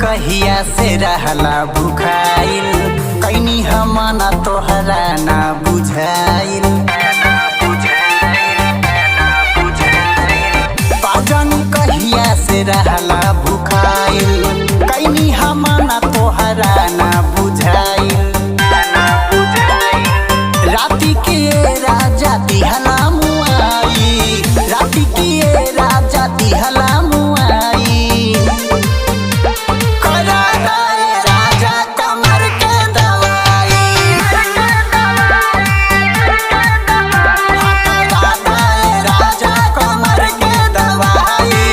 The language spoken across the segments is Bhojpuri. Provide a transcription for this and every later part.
कहिया से रहला भुखाइल, कैनी हमना तोहरा ना बुझाइल। पाजन कहिया से रहला भुखाइल, कैनी हमना तोहरा ना बुझाइल। राती के राजा दिहला मुआई, राती के राजा दिहला मुआई। करा दे राजा कमर के दवाई, करा दे राजा कमर के दवाई।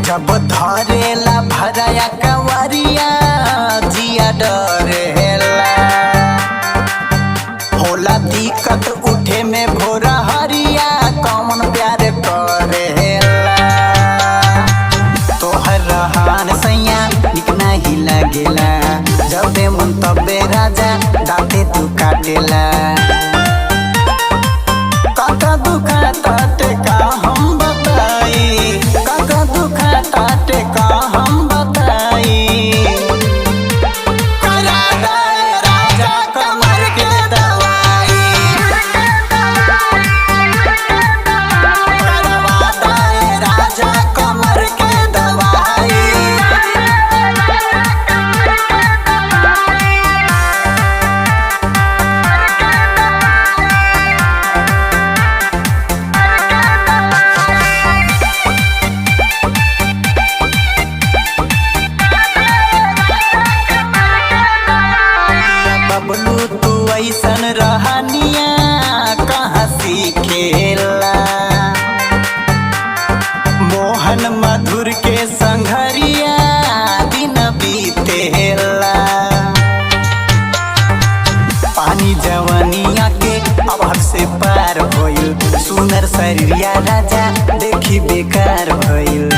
जब धरेला भराया कंवरिया जिया डरेला, होला दिक्कत उठे में भोरा हरिया कौन प्यार करेला। तोहर रहन सैया निक नहीं लगेला, जब दे मन तबे राजा दाते तू काटेला। काका दुखा ताटे का हम बताई, काका दुखा ताटे का हम बताई। करा दे राजा कमर के दवाई, करवा दे राजा कमर के दवाई। बबलू तू ऐसन रहनिया कहाँ सीखेला, मोहन मधुर के संघरिया दिन बीतेला। पानी जवनिया के अभाव से पार भइल, सुनर शरीरिया राजा देखी बेकार भइल।